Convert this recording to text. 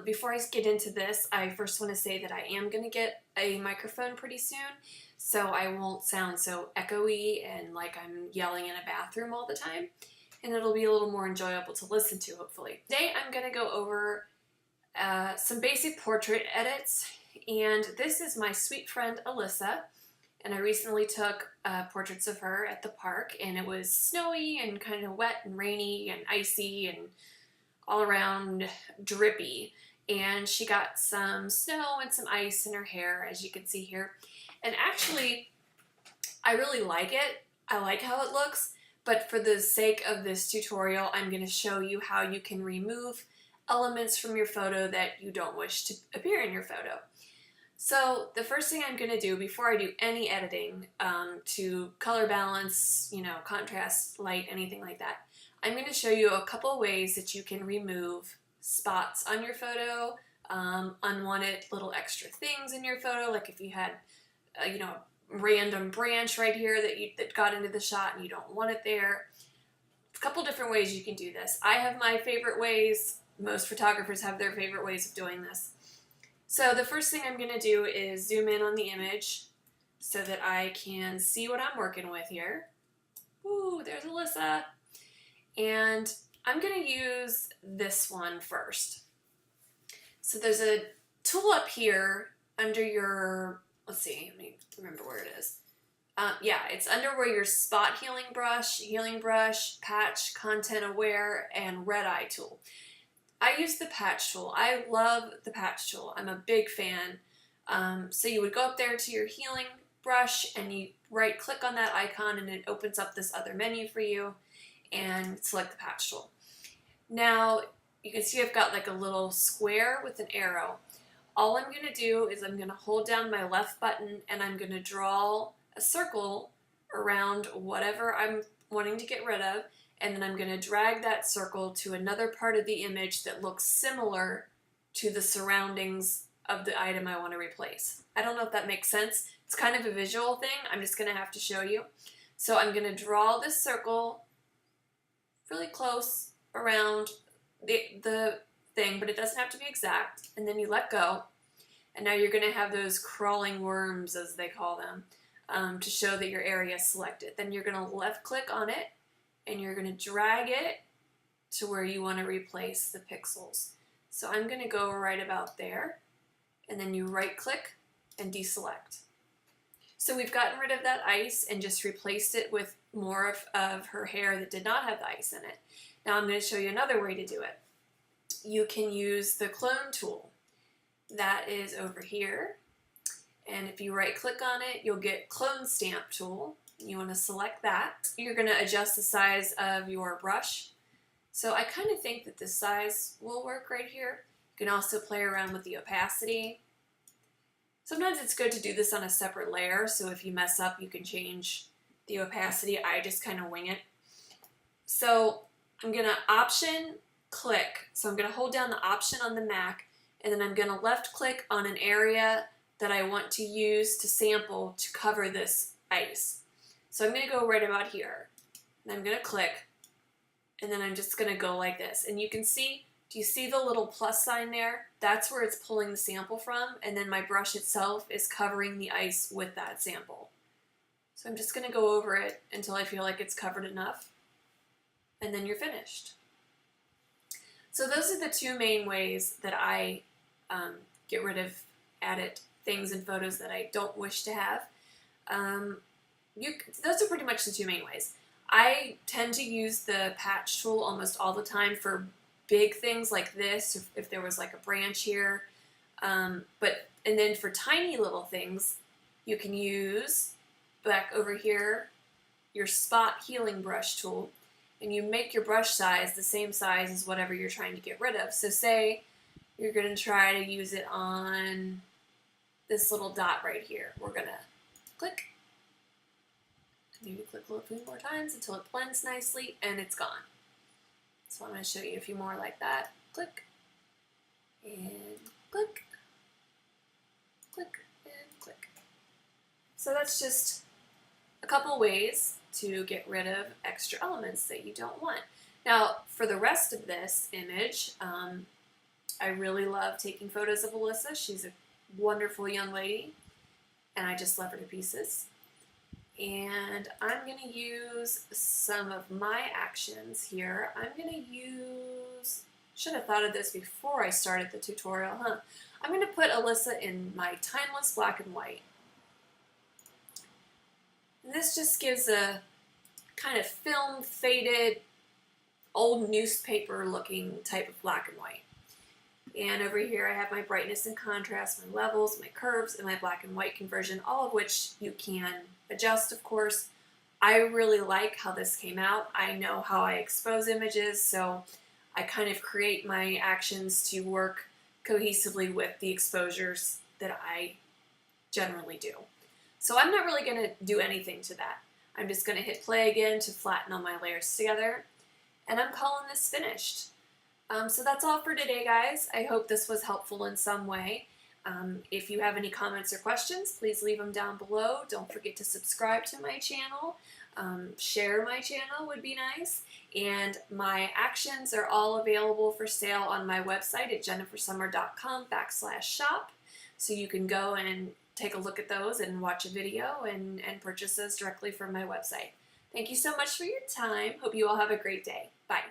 Before I get into this, I first want to say that I am going to get a microphone pretty soon, so I won't sound so echoey and like I'm yelling in a bathroom all the time, and it'll be a little more enjoyable to listen to, hopefully. Today I'm going to go over some basic portrait edits, and this is my sweet friend Alyssa, and I recently took portraits of her at the park, and it was snowy and kind of wet and rainy and icy and all around drippy, and she got some snow and some ice in her hair, as you can see here. And actually, I really like it. I like how it looks, but for the sake of this tutorial, I'm going to show you how you can remove elements from your photo that you don't wish to appear in your photo. So the first thing I'm going to do before I do any editing to color balance, contrast, light, anything like that, I'm going to show you a couple ways that you can remove spots on your photo, unwanted little extra things in your photo, like if you had, a random branch right here that got into the shot and you don't want it there. A couple different ways you can do this. I have my favorite ways. Most photographers have their favorite ways of doing this. So the first thing I'm going to do is zoom in on the image so that I can see what I'm working with here. Ooh, there's Alyssa. And I'm going to use this one first. So there's a tool up here under your, let's see, let me remember where it is. Yeah, it's under where your spot healing brush, patch, content aware, and red eye tool. I use the patch tool. I love the patch tool. I'm a big fan. So you would go up there to your healing brush and you right click on that icon and it opens up this other menu for you, and select the patch tool. Now you can see I've got like a little square with an arrow. All I'm going to do is I'm going to hold down my left button and I'm going to draw a circle around whatever I'm wanting to get rid of, and then I'm going to drag that circle to another part of the image that looks similar to the surroundings of the item I want to replace. I don't know if that makes sense. It's kind of a visual thing. I'm just going to have to show you. So I'm going to draw this circle really close around the thing, but it doesn't have to be exact, and then you let go, and now you're going to have those crawling worms, as they call them, to show that your area is selected. Then you're going to left click on it, and you're going to drag it to where you want to replace the pixels. So I'm going to go right about there, and then you right click and deselect. So we've gotten rid of that ice and just replaced it with more of her hair that did not have the ice in it. Now I'm going to show you another way to do it. You can use the clone tool. That is over here. And if you right click on it, you'll get clone stamp tool. You want to select that. You're going to adjust the size of your brush. So I kind of think that this size will work right here. You can also play around with the opacity. Sometimes it's good to do this on a separate layer, so if you mess up, you can change the opacity. I just kind of wing it. So I'm going to option click. So I'm going to hold down the option on the Mac, and then I'm going to left click on an area that I want to use to sample to cover this ice. So I'm going to go right about here. And I'm going to click, and then I'm just going to go like this. And you can see, do you see the little plus sign there? That's where it's pulling the sample from, and then my brush itself is covering the ice with that sample. So I'm just going to go over it until I feel like it's covered enough, and then you're finished. So those are the two main ways that I get rid of edit things in photos that I don't wish to have. Those are pretty much the two main ways. I tend to use the patch tool almost all the time for big things like this, if there was like a branch here. And then for tiny little things, you can use, back over here, your spot healing brush tool, and you make your brush size the same size as whatever you're trying to get rid of. So say you're going to try to use it on this little dot right here. We're going to click, maybe click a few more times until it blends nicely, and it's gone. So I'm going to show you a few more like that. Click, and click, click, and click. So that's just a couple ways to get rid of extra elements that you don't want. Now, for the rest of this image, I really love taking photos of Alyssa. She's a wonderful young lady, and I just love her to pieces. And I'm going to use some of my actions here. I'm going to use, should have thought of this before I started the tutorial, huh? I'm going to put Alyssa in my timeless black and white. And this just gives a kind of film faded, old newspaper looking type of black and white. And over here I have my brightness and contrast, my levels, my curves, and my black and white conversion, all of which you can adjust, of course. I really like how this came out. I know how I expose images, so I kind of create my actions to work cohesively with the exposures that I generally do. So I'm not really going to do anything to that. I'm just going to hit play again to flatten all my layers together, and I'm calling this finished. So that's all for today, guys. I hope this was helpful in some way. If you have any comments or questions, please leave them down below. Don't forget to subscribe to my channel. Share my channel would be nice. And my actions are all available for sale on my website at jennifersummer.com/shop. So you can go and take a look at those and watch a video and purchase those directly from my website. Thank you so much for your time. Hope you all have a great day. Bye.